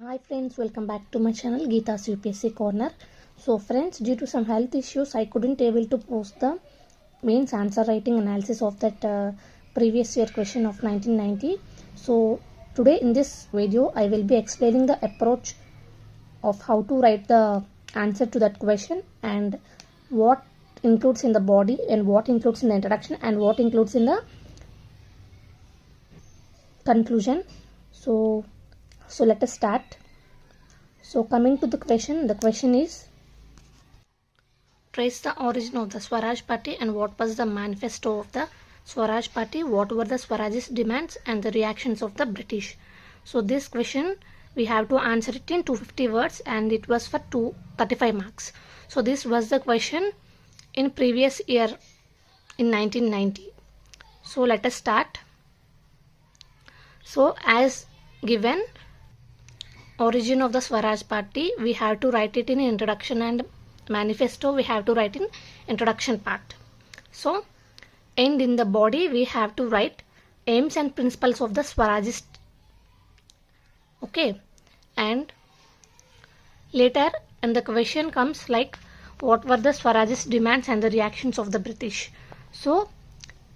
Hi friends, welcome back to my channel Geeta's UPSC Corner. So friends, due to some health issues, I couldn't able to post the mains answer writing analysis of that previous year question of 1990. So today in this video, I will be explaining the approach of how to write the answer to that question and what includes in the body and what includes in the introduction and what includes in the conclusion. So let us start. So coming to the question is, trace the origin of the Swaraj Party and what was the manifesto of the Swaraj Party, what were the Swarajist demands and the reactions of the British. So this question we have to answer it in 250 words and it was for 35 marks. So this was the question in previous year in 1990. So let us start. So as given, origin of the Swaraj Party, we have to write it in introduction, and manifesto we have to write in introduction part. So and in the body we have to write aims and principles of the Swarajist. Okay, and later and the question comes like what were the Swarajist demands and the reactions of the British. So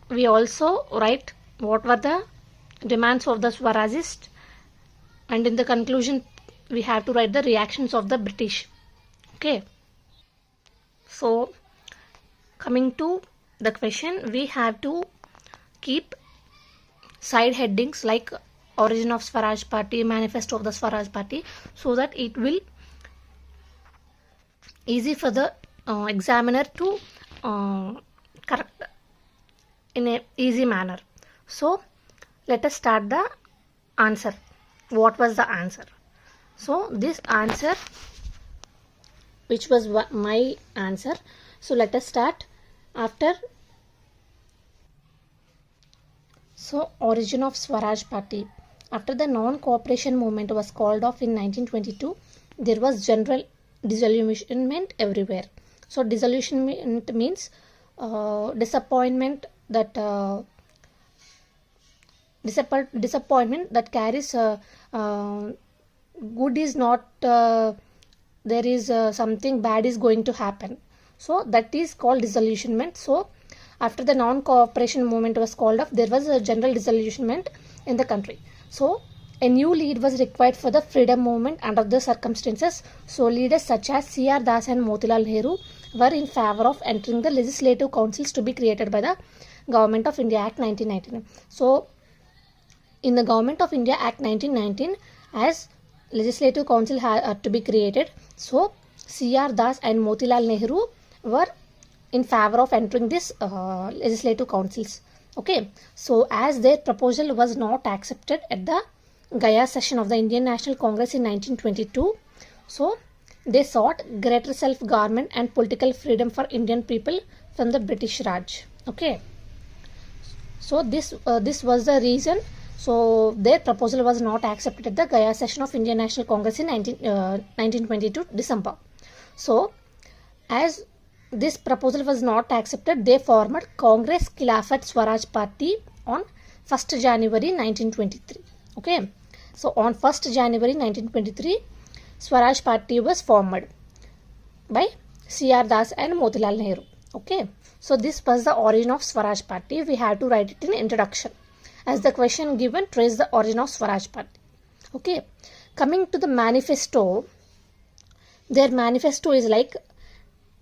we also write what were the demands of the Swarajist, and in the conclusion we have to write the reactions of the British. Okay, so coming to the question, we have to keep side headings like origin of Swaraj Party, manifesto of the Swaraj Party, so that it will easy for the examiner to correct in a easy manner. So let us start the answer. What was the answer? So this answer, which was my answer. So let us start. After, so origin of Swaraj Party. After the non-cooperation movement was called off in 1922, there was general disillusionment everywhere. So disillusionment means disappointment that disappointment that carries good is not there is something bad is going to happen. So that is called disillusionment. So after the non-cooperation movement was called off, there was a general disillusionment in the country. So a new lead was required for the freedom movement under the circumstances. So leaders such as C.R. Das and Motilal Nehru were in favor of entering the legislative councils to be created by the Government of India Act 1919. So in the Government of India Act 1919, as legislative council had to be created, so C.R. Das and Motilal Nehru were in favor of entering this legislative councils. Okay, so as their proposal was not accepted at the Gaya session of the Indian National Congress in 1922, so they sought greater self-government and political freedom for Indian people from the British Raj. Okay, so this was the reason. So their proposal was not accepted at the Gaya session of Indian National Congress in 1922 December. So as this proposal was not accepted, they formed Congress Khilafat Swaraj Party on 1st January 1923. Okay, so on 1st January 1923, Swaraj Party was formed by C.R. Das and Motilal Nehru. Okay, so this was the origin of Swaraj Party. We have to write it in introduction. As the question given, trace the origin of Swaraj Party. Okay, coming to the manifesto, their manifesto is like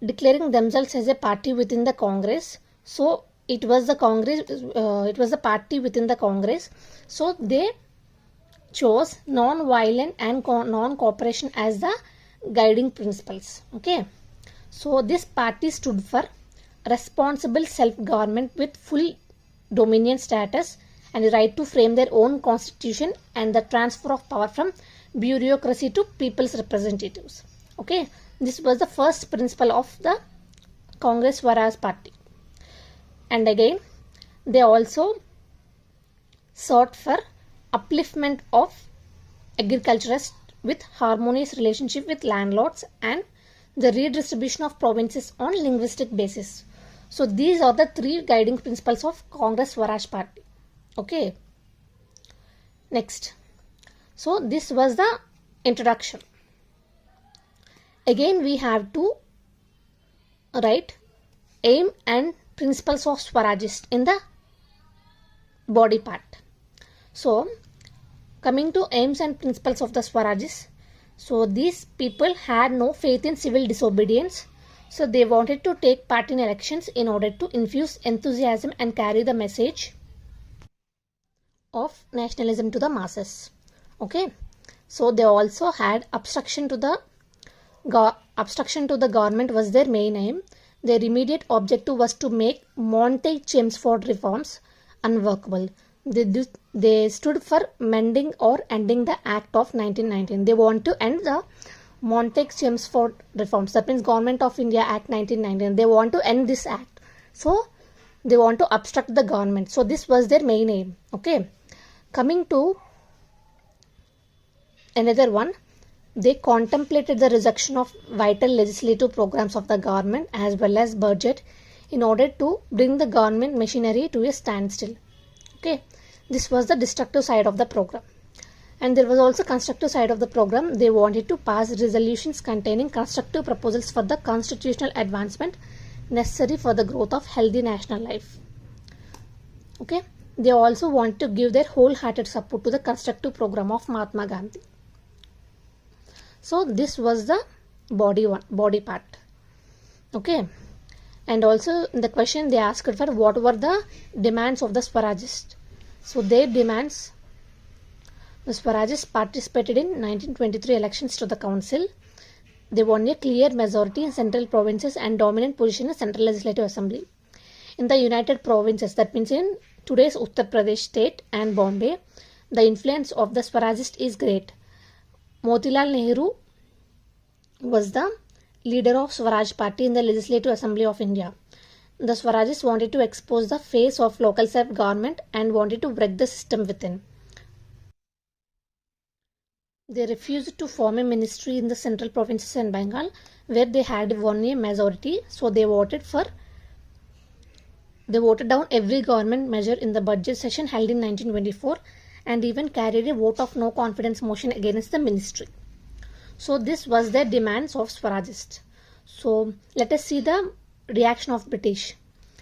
declaring themselves as a party within the Congress. So it was the Congress, it was the party within the Congress. So they chose non-violent and non-cooperation as the guiding principles. Okay, so this party stood for responsible self-government with full dominion status and the right to frame their own constitution and the transfer of power from bureaucracy to people's representatives. Okay, this was the first principle of the Congress Swaraj Party. And again, they also sought for upliftment of agriculturists with harmonious relationship with landlords and the redistribution of provinces on linguistic basis. So these are the three guiding principles of Congress Swaraj Party. Okay, next, So this was the Introduction. Again we have to write aim and principles of swarajist in the body part. So coming to aims and principles of the swarajists. So these people had no faith in civil disobedience. So they wanted to take part in elections in order to infuse enthusiasm and carry the message of nationalism to the masses. Okay. So they also had obstruction to the government was their main aim. Their immediate objective was to make Montague-Chelmsford reforms unworkable. They stood for mending or ending the Act of 1919. They want to end the Montague-Chelmsford reforms. That means Government of India Act 1919. They want to end this act. So they want to obstruct the government. So this was their main aim. Okay. Coming to another one, they contemplated the rejection of vital legislative programs of the government as well as budget in order to bring the government machinery to a standstill. Okay, this was the destructive side of the program. And there was also constructive side of the program. They wanted to pass resolutions containing constructive proposals for the constitutional advancement necessary for the growth of healthy national life. Okay, they also want to give their wholehearted support to the constructive program of Mahatma Gandhi. So this was the body part. Okay, and also in the question they asked for what were the demands of the swarajists. So their demands, the swarajists participated in 1923 elections to the council. They won a clear majority in central provinces and dominant position in central legislative assembly. In the United Provinces, that means in today's Uttar Pradesh state and Bombay, the influence of the swarajist is great. Motilal Nehru was the leader of Swaraj party in the Legislative Assembly of India. The Swarajists wanted to expose the face of local self-government and wanted to break the system within. They refused to form a ministry in the central provinces and Bengal where they had won a majority. So they voted down every government measure in the budget session held in 1924 and even carried a vote of no confidence motion against the ministry. So this was the demands of Swarajists. So let us see the reaction of British.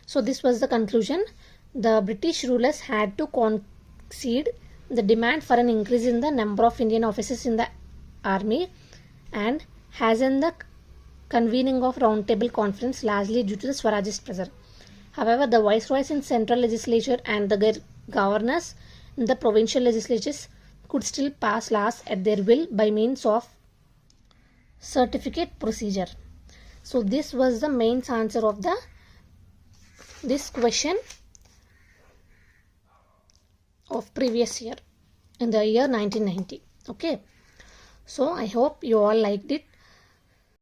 So this was the conclusion. The British rulers had to concede the demand for an increase in the number of Indian officers in the army and hasten the convening of roundtable conference largely due to the Swarajist pressure. However, the viceroys in central legislature and the governors in the provincial legislatures could still pass laws at their will by means of certificate procedure. So this was the main answer of this question of previous year in the year 1990. Okay, so I hope you all liked it.